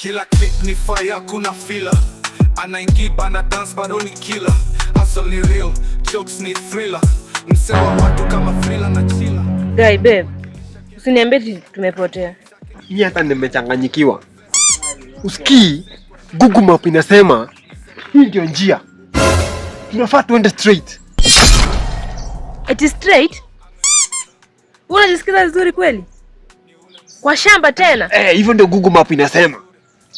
Kila clip ni fire, kuna filler. Anaingiba na dance bado ni killer. Hustle ni real, jokes ni thriller. Msewa watu kama thriller na chilla. Guy babe, usiniambie tumepotea. Mimi hata nimechanganyikiwa. Usikii Google Map inasema hii ndio njia. Tunafaa tuende straight. It is straight? Unajisikiza vizuri kweli? Kwa shamba tena? Hivyo ndio Google Map inasema.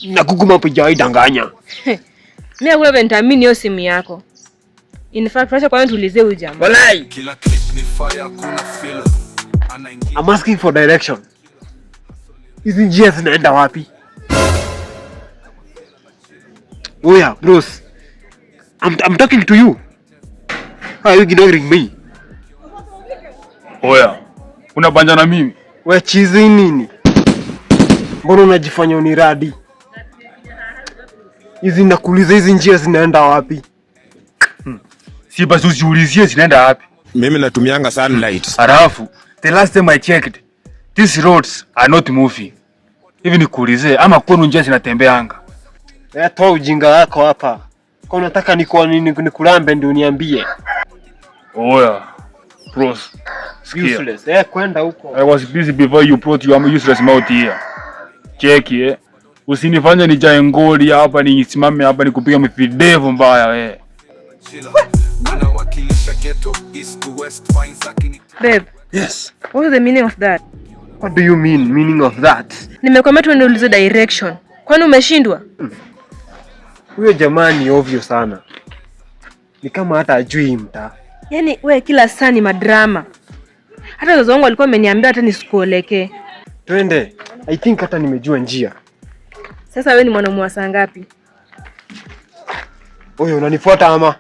Na Google Map haijadanganya. Mimi hakuna nitaamini hiyo simu yako. In fact, acha kwanza tuulize huyu jamaa. Walai. Kila clip ni fire, kuna filler. I'm asking for direction. Hizi njia zinaenda wapi? Oya, bros. I'm talking to you. How are you ignoring me? Oya, unabanja na mimi? We chizi nini? Mbona unajifanya uniradi? Hizi nakuuliza hizi njia zinaenda wapi? Si basi usiulizie zinaenda wapi. Mimi natumianga sunlight. Halafu, the last time I checked, these roads are not moving. Hivi nikuulize ama kwenu njia zinatembeanga? Toa ujinga wako hapa. Kwa unataka nikulambe ndio uniambie. Oya, bros. Useless. Kwenda huko. I was busy before you brought your useless mouth here. Check usinifanye nijae ngoli hapa nisimame hapa nikupiga mifidevu mbaya wewe. Anawakilisha ghetto east to west fine sakini. Babe. Yes. What is the meaning of that? What do you meaning of that? Nimekwambia tu niulize direction. Kwani umeshindwa? Huyo jamaa ni ovyo sana. Ni kama hata ajui mtaa. Yaani we kila saa ni madrama. Hata wazazi wangu walikuwa wameniambia hata nisikuelekee. Twende. I think hata nimejua njia. Sasa wewe ni mwanamume wa saa ngapi? Oye, unanifuata ama?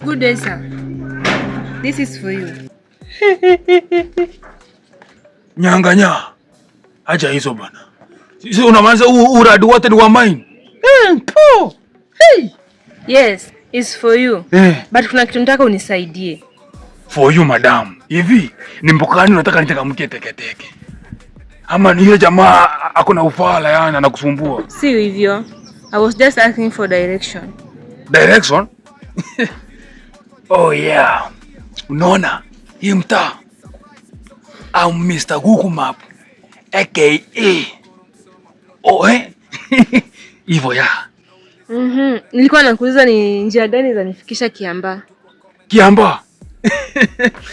Good day, sir. This is for you. Nyanganya. Acha hizo bana. Sisi unamaliza uradi wote ni wa mine. Po. Hey. Yes, it's for you. But kuna kitu nataka unisaidie. For you madam. Hivi ni mbokani unataka nitakamkie teke. Ama ni yule jamaa akona ufala yani anakusumbua. Si hivyo. I was just asking for direction. Direction? Oh yeah. Unaona? Hii mtaa. I'm Mr. Google Map. AKA. Hivyo ya. Nilikuwa nakuuliza ni njia gani za nifikisha Kiambaa. Kiambaa?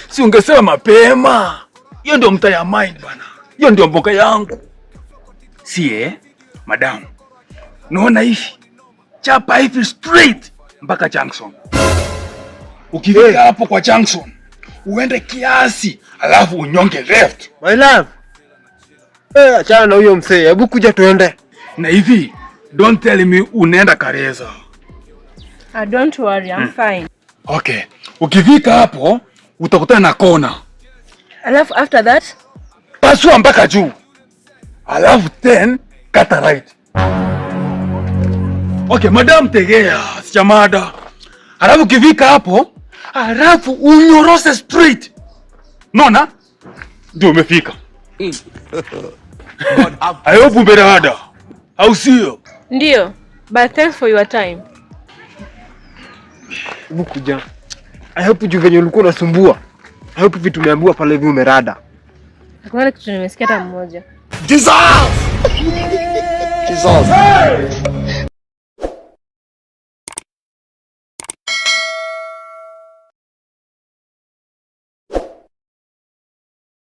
Si ungesema mapema. Hiyo ndio mtaa ya mine bana. Hiyo ndio mboka yangu. Si madam. Unaona hivi? Chapa hivi straight mpaka Junction. Ukifika hapo kwa Junction, uende kiasi, alafu unyonge left. My love. Achana na huyo msee. Hebu kuja tuende. Na hivi, don't tell me unaenda Kareza. Don't worry, I'm fine. Okay. Ukifika hapo, utakutana na kona. Alafu after that, pasua mpaka juu. Alafu then kata right. Okay, madam tegea, sichamada. Alafu ukifika hapo, alafu unyorose straight. Nona? Ndio umefika. I hope umerada. Au sio? ndio. But thanks for your time. Hebu kuja. I hope juu venye ulikuwa unasumbua. I hope vitu umeambiwa pale hivi umerada. Hakuna kitu nimesikia hata mmoja. Jesus! Jesus!